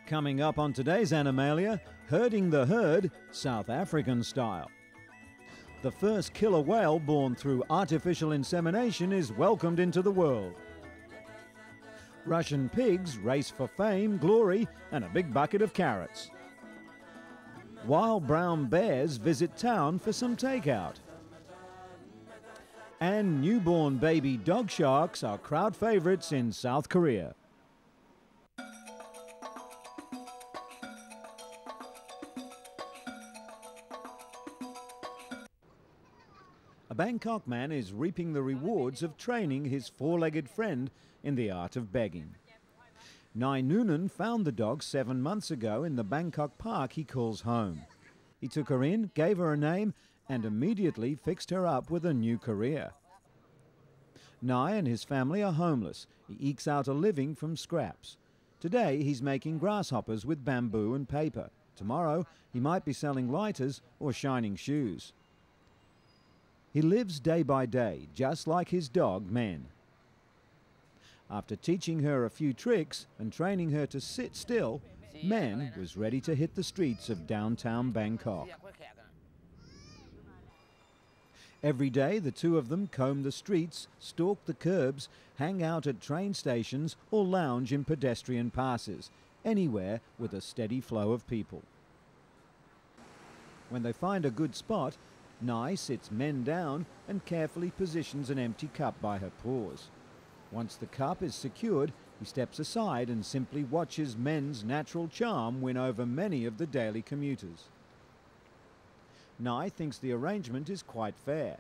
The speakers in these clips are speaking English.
Coming up on today's Animalia, herding the herd, South African style. The first killer whale born through artificial insemination is welcomed into the world. Russian pigs race for fame, glory, and a big bucket of carrots. Wild brown bears visit town for some takeout. And newborn baby dog sharks are crowd favourites in South Korea. A Bangkok man is reaping the rewards of training his four-legged friend in the art of begging. Nai Noonan found the dog 7 months ago in the Bangkok park he calls home. He took her in, gave her a name, and immediately fixed her up with a new career. Nai and his family are homeless. He ekes out a living from scraps. Today he's making grasshoppers with bamboo and paper. Tomorrow he might be selling lighters or shining shoes. He lives day by day, just like his dog, Men. After teaching her a few tricks and training her to sit still, Men was ready to hit the streets of downtown Bangkok. Every day the two of them comb the streets, stalk the curbs, hang out at train stations or lounge in pedestrian passes, anywhere with a steady flow of people. When they find a good spot, Nai sits Men down and carefully positions an empty cup by her paws. Once the cup is secured, he steps aside and simply watches Men's natural charm win over many of the daily commuters. Nai thinks the arrangement is quite fair.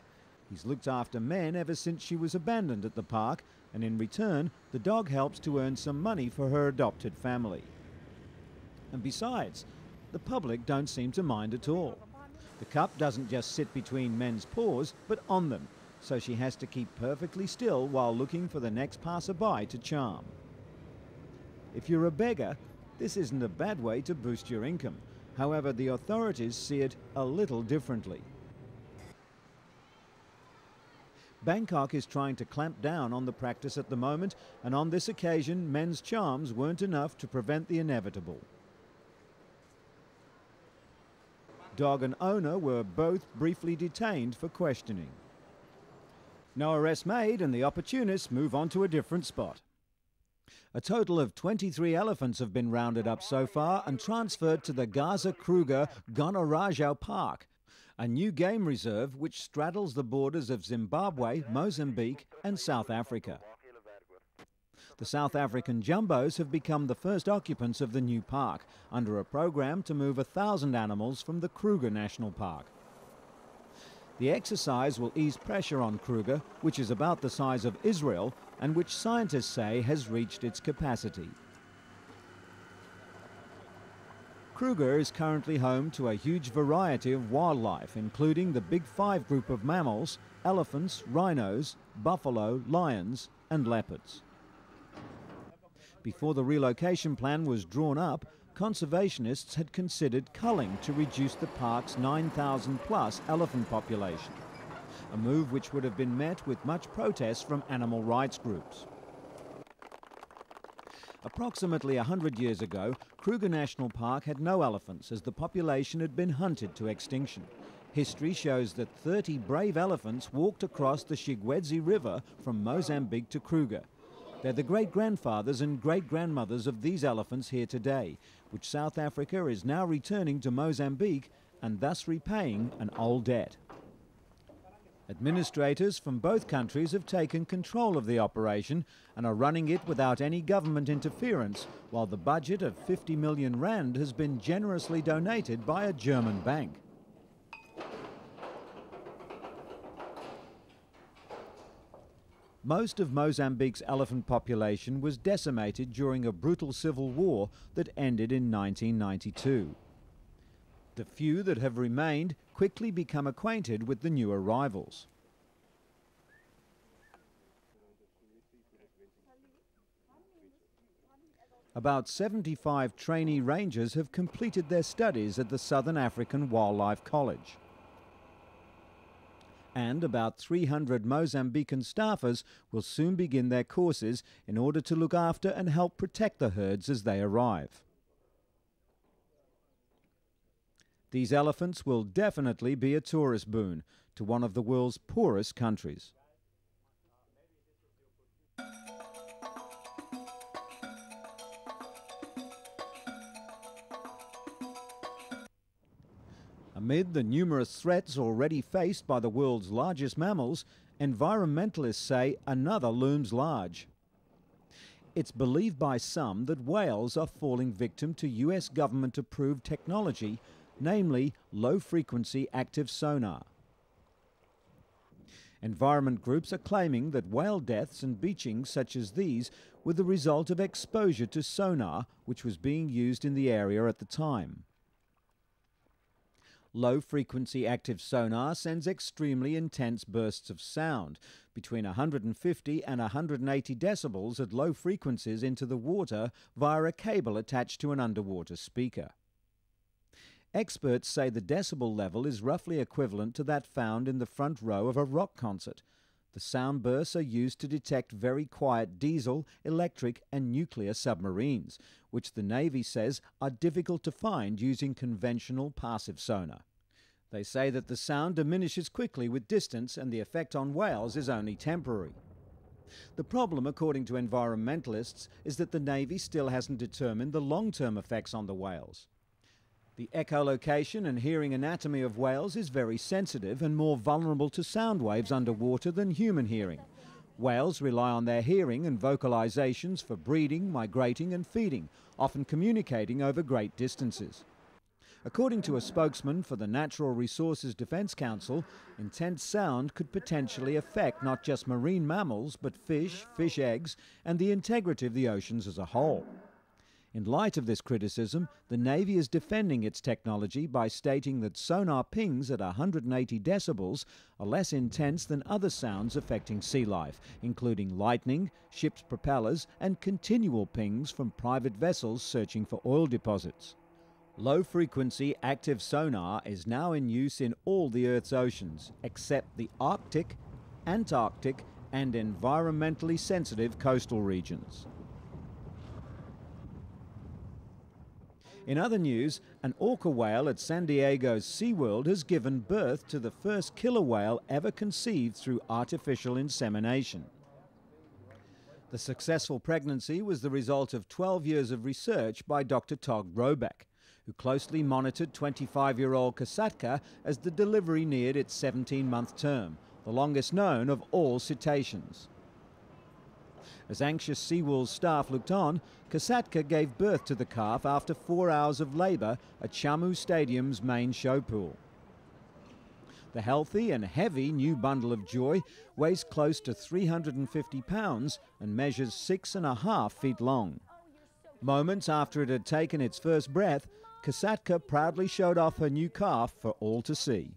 He's looked after Men ever since she was abandoned at the park, and in return, the dog helps to earn some money for her adopted family. And besides, the public don't seem to mind at all. The cup doesn't just sit between Men's paws, but on them, so she has to keep perfectly still while looking for the next passerby to charm. If you're a beggar, this isn't a bad way to boost your income. However, the authorities see it a little differently. Bangkok is trying to clamp down on the practice at the moment, and on this occasion, Men's charms weren't enough to prevent the inevitable. Dog and owner were both briefly detained for questioning. No arrest made, and the opportunists move on to a different spot. A total of 23 elephants have been rounded up so far and transferred to the Gaza Kruger Gonarajau Park, a new game reserve which straddles the borders of Zimbabwe, Mozambique and South Africa. The South African jumbos have become the first occupants of the new park, under a program to move 1,000 animals from the Kruger National Park. The exercise will ease pressure on Kruger, which is about the size of Israel and which scientists say has reached its capacity. Kruger is currently home to a huge variety of wildlife, including the Big Five group of mammals, elephants, rhinos, buffalo, lions and leopards. Before the relocation plan was drawn up, conservationists had considered culling to reduce the park's 9,000-plus elephant population, a move which would have been met with much protest from animal rights groups. Approximately 100 years ago, Kruger National Park had no elephants as the population had been hunted to extinction. History shows that 30 brave elephants walked across the Chigwedzi River from Mozambique to Kruger. They're the great-grandfathers and great-grandmothers of these elephants here today, which South Africa is now returning to Mozambique and thus repaying an old debt. Administrators from both countries have taken control of the operation and are running it without any government interference, while the budget of 50 million rand has been generously donated by a German bank. Most of Mozambique's elephant population was decimated during a brutal civil war that ended in 1992. The few that have remained quickly become acquainted with the new arrivals. About 75 trainee rangers have completed their studies at the Southern African Wildlife College. And about 300 Mozambican staffers will soon begin their courses in order to look after and help protect the herds as they arrive. These elephants will definitely be a tourist boon to one of the world's poorest countries. Amid the numerous threats already faced by the world's largest mammals, environmentalists say another looms large. It's believed by some that whales are falling victim to US government-approved technology, namely low-frequency active sonar. Environment groups are claiming that whale deaths and beachings such as these were the result of exposure to sonar, which was being used in the area at the time. Low-frequency active sonar sends extremely intense bursts of sound, between 150 and 180 decibels at low frequencies into the water via a cable attached to an underwater speaker. Experts say the decibel level is roughly equivalent to that found in the front row of a rock concert. The sound bursts are used to detect very quiet diesel, electric and nuclear submarines, which the Navy says are difficult to find using conventional passive sonar. They say that the sound diminishes quickly with distance and the effect on whales is only temporary. The problem, according to environmentalists, is that the Navy still hasn't determined the long-term effects on the whales. The echolocation and hearing anatomy of whales is very sensitive and more vulnerable to sound waves underwater than human hearing. Whales rely on their hearing and vocalizations for breeding, migrating and feeding, often communicating over great distances. According to a spokesman for the Natural Resources Defence Council, intense sound could potentially affect not just marine mammals but fish, fish eggs and the integrity of the oceans as a whole. In light of this criticism, the Navy is defending its technology by stating that sonar pings at 180 decibels are less intense than other sounds affecting sea life, including lightning, ships' propellers, and continual pings from private vessels searching for oil deposits. Low-frequency active sonar is now in use in all the Earth's oceans, except the Arctic, Antarctic, and environmentally sensitive coastal regions. In other news, an orca whale at San Diego's SeaWorld has given birth to the first killer whale ever conceived through artificial insemination. The successful pregnancy was the result of 12 years of research by Dr. Todd Roback, who closely monitored 25-year-old Kasatka as the delivery neared its 17-month term, the longest known of all cetaceans. As anxious SeaWorld staff looked on, Kasatka gave birth to the calf after 4 hours of labour at Shamu Stadium's main show pool. The healthy and heavy new bundle of joy weighs close to 350 pounds and measures 6.5 feet long. Moments after it had taken its first breath, Kasatka proudly showed off her new calf for all to see.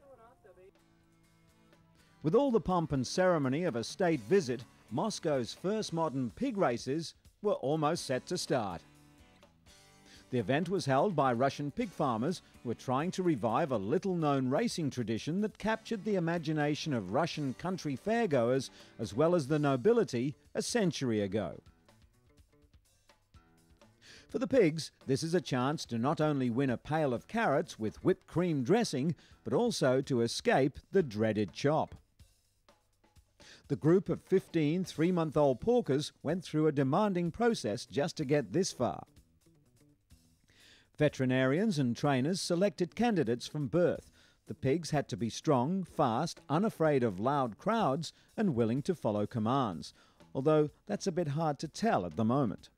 With all the pomp and ceremony of a state visit, Moscow's first modern pig races were almost set to start. The event was held by Russian pig farmers who were trying to revive a little-known racing tradition that captured the imagination of Russian country fairgoers as well as the nobility a century ago. For the pigs, this is a chance to not only win a pail of carrots with whipped cream dressing, but also to escape the dreaded chop. The group of 15 three-month-old porkers went through a demanding process just to get this far. Veterinarians and trainers selected candidates from birth. The pigs had to be strong, fast, unafraid of loud crowds, and willing to follow commands, although that's a bit hard to tell at the moment.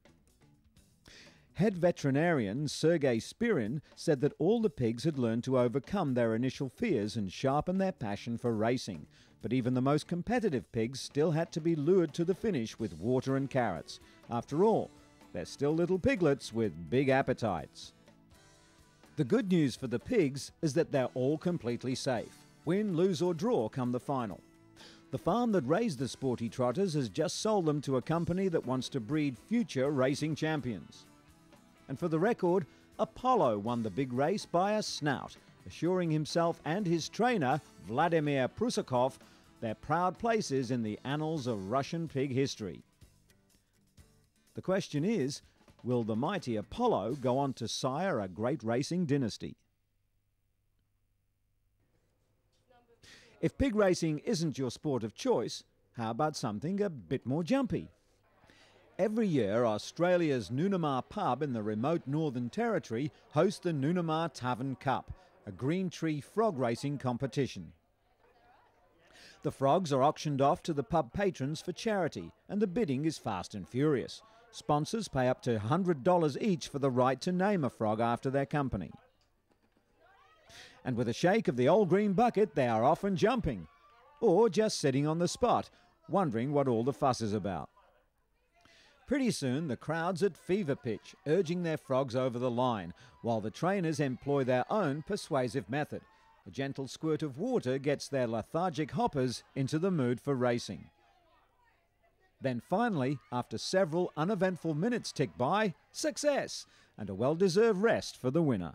Head veterinarian Sergei Spirin said that all the pigs had learned to overcome their initial fears and sharpen their passion for racing, but even the most competitive pigs still had to be lured to the finish with water and carrots. After all, they're still little piglets with big appetites. The good news for the pigs is that they're all completely safe. Win, lose or draw come the final. The farm that raised the sporty trotters has just sold them to a company that wants to breed future racing champions. And for the record, Apollo won the big race by a snout, assuring himself and his trainer, Vladimir Prusakov, their proud places in the annals of Russian pig history. The question is, will the mighty Apollo go on to sire a great racing dynasty? If pig racing isn't your sport of choice, how about something a bit more jumpy? Every year, Australia's Noonamar pub in the remote Northern Territory hosts the Noonamar Tavern Cup, a green tree frog racing competition. The frogs are auctioned off to the pub patrons for charity, and the bidding is fast and furious. Sponsors pay up to $100 each for the right to name a frog after their company. And with a shake of the old green bucket, they are often jumping, or just sitting on the spot, wondering what all the fuss is about. Pretty soon, the crowd's at fever pitch, urging their frogs over the line, while the trainers employ their own persuasive method. A gentle squirt of water gets their lethargic hoppers into the mood for racing. Then finally, after several uneventful minutes tick by, success, and a well-deserved rest for the winner.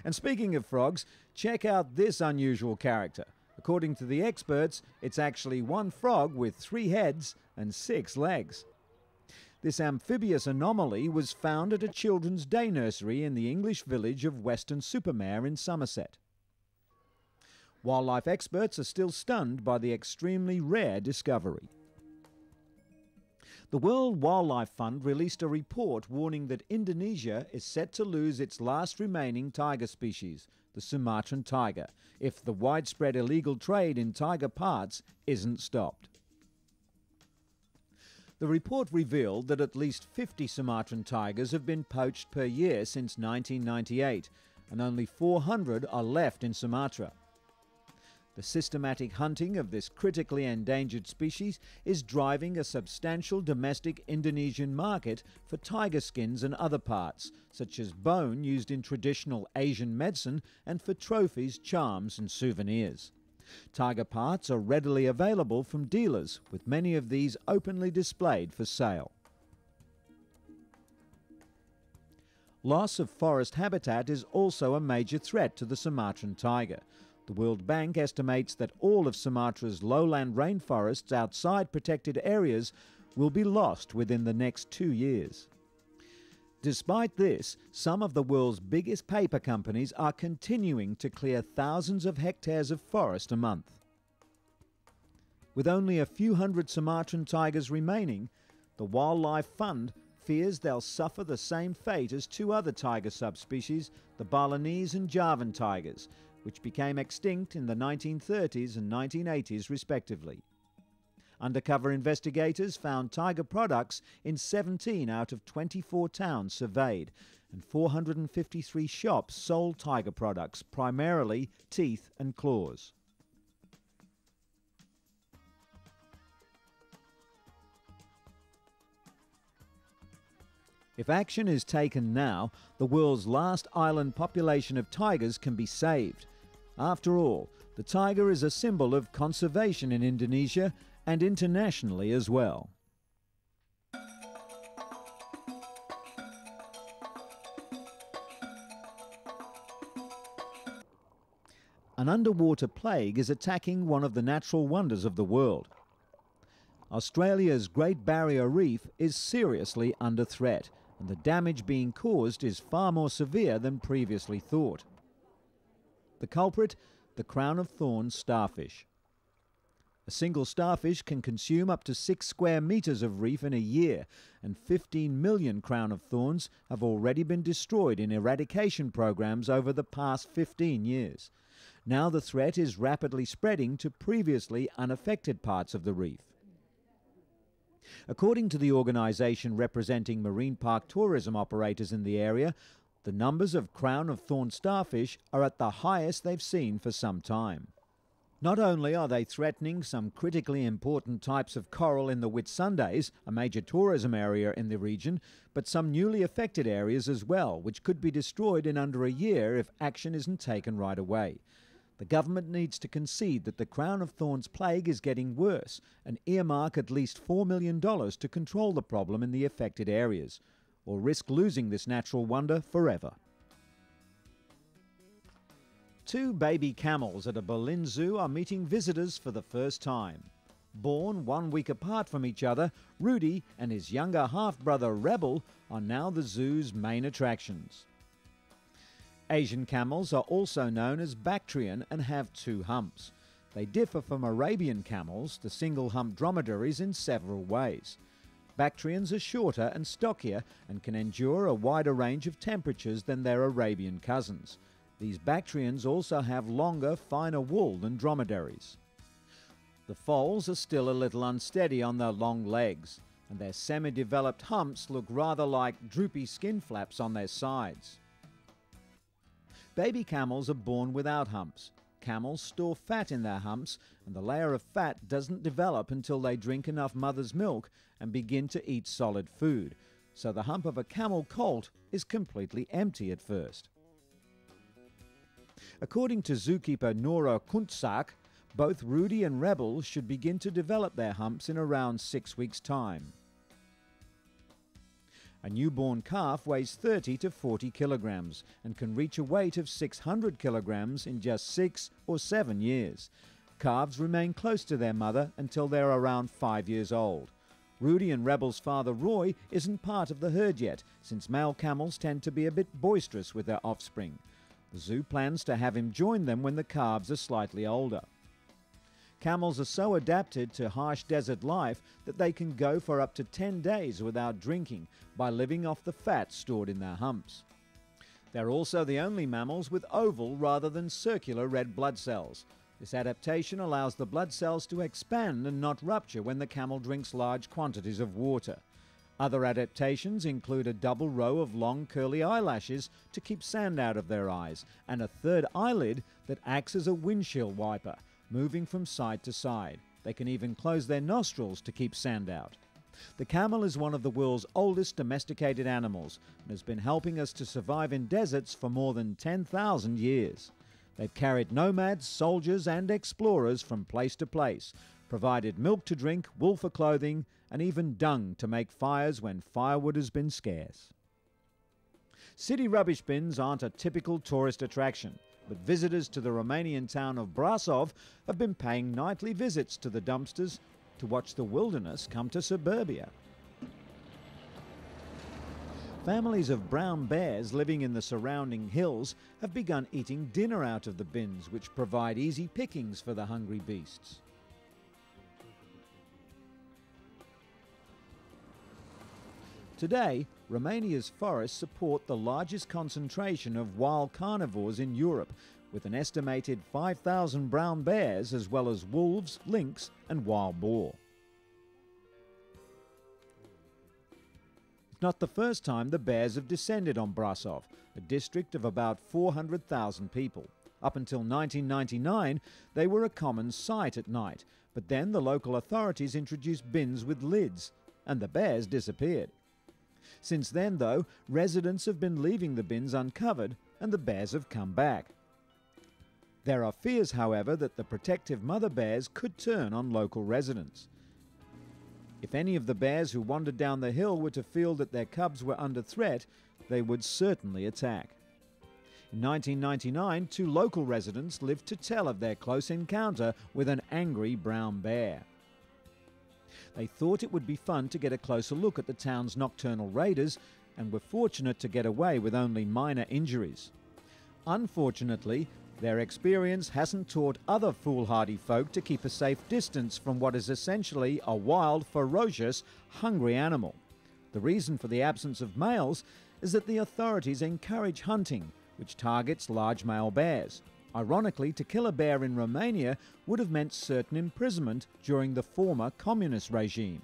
And speaking of frogs, check out this unusual character. According to the experts, it's actually one frog with 3 heads and 6 legs. This amphibious anomaly was found at a children's day nursery in the English village of Weston-super-Mare in Somerset. Wildlife experts are still stunned by the extremely rare discovery. The World Wildlife Fund released a report warning that Indonesia is set to lose its last remaining tiger species, the Sumatran tiger, if the widespread illegal trade in tiger parts isn't stopped. The report revealed that at least 50 Sumatran tigers have been poached per year since 1998, and only 400 are left in Sumatra. The systematic hunting of this critically endangered species is driving a substantial domestic Indonesian market for tiger skins and other parts, such as bone used in traditional Asian medicine and for trophies, charms and souvenirs. Tiger parts are readily available from dealers, with many of these openly displayed for sale. Loss of forest habitat is also a major threat to the Sumatran tiger. The World Bank estimates that all of Sumatra's lowland rainforests outside protected areas will be lost within the next 2 years. Despite this, some of the world's biggest paper companies are continuing to clear thousands of hectares of forest a month. With only a few hundred Sumatran tigers remaining, the Wildlife Fund fears they'll suffer the same fate as 2 other tiger subspecies, the Balinese and Javan tigers, which became extinct in the 1930s and 1980s respectively. Undercover investigators found tiger products in 17 out of 24 towns surveyed, and 453 shops sold tiger products, primarily teeth and claws. If action is taken now, the world's last island population of tigers can be saved. After all, the tiger is a symbol of conservation in Indonesia and internationally as well. An underwater plague is attacking one of the natural wonders of the world. Australia's Great Barrier Reef is seriously under threat, and the damage being caused is far more severe than previously thought. The culprit, the crown-of-thorns starfish. A single starfish can consume up to 6 square meters of reef in a year, and 15 million crown-of-thorns have already been destroyed in eradication programs over the past 15 years. Now the threat is rapidly spreading to previously unaffected parts of the reef. According to the organisation representing marine park tourism operators in the area, the numbers of crown-of-thorn starfish are at the highest they've seen for some time. Not only are they threatening some critically important types of coral in the Whitsundays, a major tourism area in the region, but some newly affected areas as well, which could be destroyed in under a year if action isn't taken right away. The government needs to concede that the crown-of-thorns plague is getting worse and earmark at least $4 million to control the problem in the affected areas. or risk losing this natural wonder forever. Two baby camels at a Berlin zoo are meeting visitors for the first time. Born 1 week apart from each other, Rudy and his younger half-brother Rebel are now the zoo's main attractions. Asian camels are also known as Bactrian and have 2 humps. They differ from Arabian camels, the single-hump dromedaries, in several ways. Bactrians are shorter and stockier and can endure a wider range of temperatures than their Arabian cousins. These Bactrians also have longer, finer wool than dromedaries. The foals are still a little unsteady on their long legs, and their semi-developed humps look rather like droopy skin flaps on their sides. Baby camels are born without humps. Camels store fat in their humps, and the layer of fat doesn't develop until they drink enough mother's milk and begin to eat solid food, so the hump of a camel colt is completely empty at first. According to zookeeper Nora Kuntzak, both Rudy and Rebel should begin to develop their humps in around 6 weeks' time. A newborn calf weighs 30 to 40 kilograms and can reach a weight of 600 kilograms in just 6 or 7 years. Calves remain close to their mother until they're around 5 years old. Rudy and Rebel's father Roy isn't part of the herd yet, since male camels tend to be a bit boisterous with their offspring. The zoo plans to have him join them when the calves are slightly older. Camels are so adapted to harsh desert life that they can go for up to 10 days without drinking by living off the fat stored in their humps. They're also the only mammals with oval rather than circular red blood cells. This adaptation allows the blood cells to expand and not rupture when the camel drinks large quantities of water. Other adaptations include a double row of long curly eyelashes to keep sand out of their eyes, and a third eyelid that acts as a windshield wiper, moving from side to side. They can even close their nostrils to keep sand out. The camel is one of the world's oldest domesticated animals and has been helping us to survive in deserts for more than 10,000 years. They've carried nomads, soldiers and explorers from place to place, provided milk to drink, wool for clothing, and even dung to make fires when firewood has been scarce. City rubbish bins aren't a typical tourist attraction, but visitors to the Romanian town of Brasov have been paying nightly visits to the dumpsters to watch the wilderness come to suburbia. Families of brown bears living in the surrounding hills have begun eating dinner out of the bins, which provide easy pickings for the hungry beasts. Today, Romania's forests support the largest concentration of wild carnivores in Europe, with an estimated 5,000 brown bears as well as wolves, lynx and wild boar. It's not the first time the bears have descended on Brasov, a district of about 400,000 people. Up until 1999, they were a common sight at night, but then the local authorities introduced bins with lids, and the bears disappeared. Since then, though, residents have been leaving the bins uncovered and the bears have come back. There are fears, however, that the protective mother bears could turn on local residents. If any of the bears who wandered down the hill were to feel that their cubs were under threat, they would certainly attack. In 1999, 2 local residents lived to tell of their close encounter with an angry brown bear. They thought it would be fun to get a closer look at the town's nocturnal raiders and were fortunate to get away with only minor injuries. Unfortunately, their experience hasn't taught other foolhardy folk to keep a safe distance from what is essentially a wild, ferocious, hungry animal. The reason for the absence of males is that the authorities encourage hunting, which targets large male bears. Ironically, to kill a bear in Romania would have meant certain imprisonment during the former communist regime.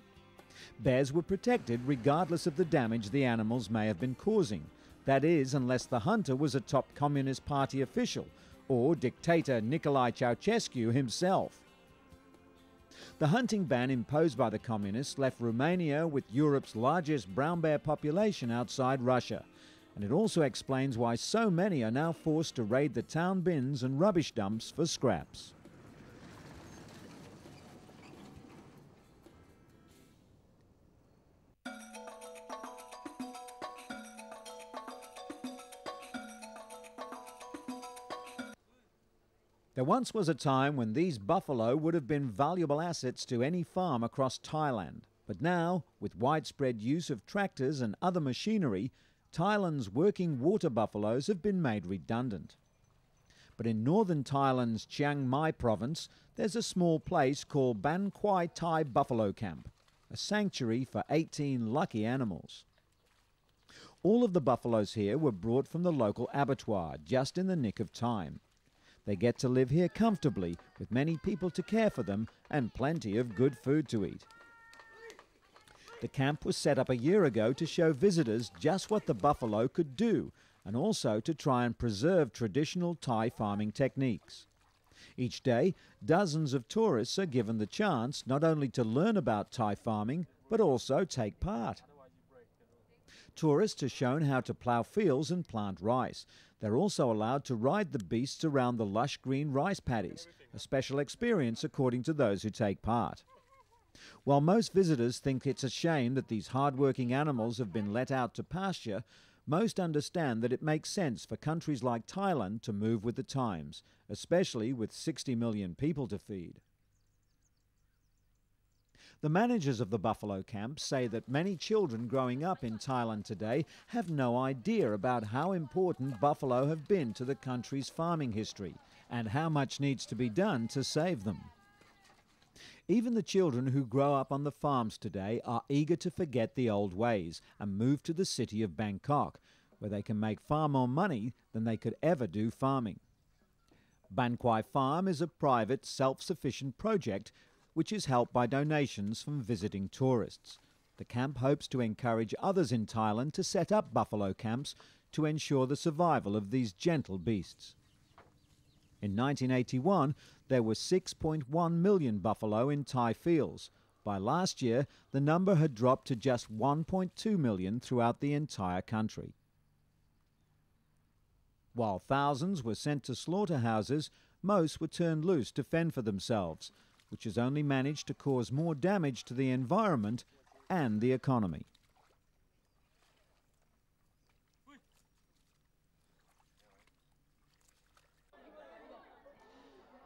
Bears were protected regardless of the damage the animals may have been causing. That is, unless the hunter was a top Communist Party official or dictator Nicolae Ceausescu himself. The hunting ban imposed by the communists left Romania with Europe's largest brown bear population outside Russia. And it also explains why so many are now forced to raid the town bins and rubbish dumps for scraps. There once was a time when these buffalo would have been valuable assets to any farm across Thailand. But now, with widespread use of tractors and other machinery, Thailand's working water buffaloes have been made redundant. But in northern Thailand's Chiang Mai province, there's a small place called Ban Kwai Thai Buffalo Camp, a sanctuary for 18 lucky animals. All of the buffaloes here were brought from the local abattoir just in the nick of time. They get to live here comfortably, with many people to care for them and plenty of good food to eat. The camp was set up a year ago to show visitors just what the buffalo could do, and also to try and preserve traditional Thai farming techniques. Each day, dozens of tourists are given the chance not only to learn about Thai farming, but also take part. Tourists are shown how to plough fields and plant rice. They're also allowed to ride the beasts around the lush green rice paddies, a special experience according to those who take part. While most visitors think it's a shame that these hard-working animals have been let out to pasture, most understand that it makes sense for countries like Thailand to move with the times, especially with 60 million people to feed. The managers of the buffalo camps say that many children growing up in Thailand today have no idea about how important buffalo have been to the country's farming history and how much needs to be done to save them. Even the children who grow up on the farms today are eager to forget the old ways and move to the city of Bangkok, where they can make far more money than they could ever do farming. Ban Kwai Farm is a private, self-sufficient project which is helped by donations from visiting tourists. The camp hopes to encourage others in Thailand to set up buffalo camps to ensure the survival of these gentle beasts. In 1981, there were 6.1 million buffalo in Thai fields. By last year, the number had dropped to just 1.2 million throughout the entire country. While thousands were sent to slaughterhouses, most were turned loose to fend for themselves, which has only managed to cause more damage to the environment and the economy.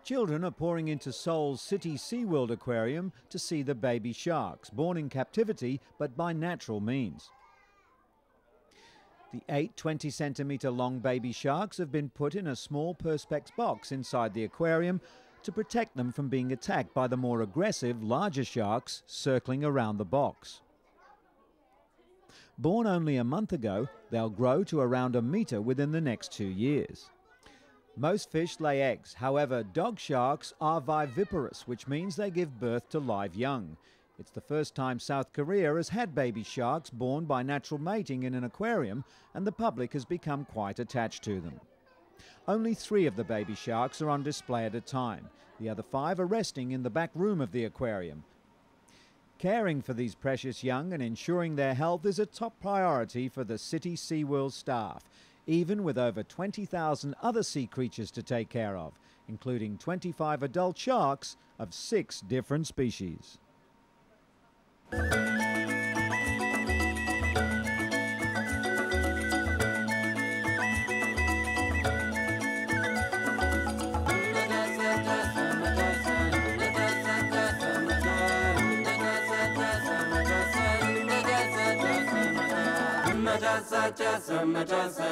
Children are pouring into Seoul's City SeaWorld aquarium to see the baby sharks, born in captivity but by natural means. The 8 20-centimetre long baby sharks have been put in a small perspex box inside the aquarium to protect them from being attacked by the more aggressive, larger sharks circling around the box. Born only a month ago, they'll grow to around a metre within the next 2 years. Most fish lay eggs. However, dog sharks are viviparous, which means they give birth to live young. It's the first time South Korea has had baby sharks born by natural mating in an aquarium, and the public has become quite attached to them. Only 3 of the baby sharks are on display at a time. The other 5 are resting in the back room of the aquarium. Caring for these precious young and ensuring their health is a top priority for the City SeaWorld staff, even with over 20,000 other sea creatures to take care of, including 25 adult sharks of 6 different species. Maja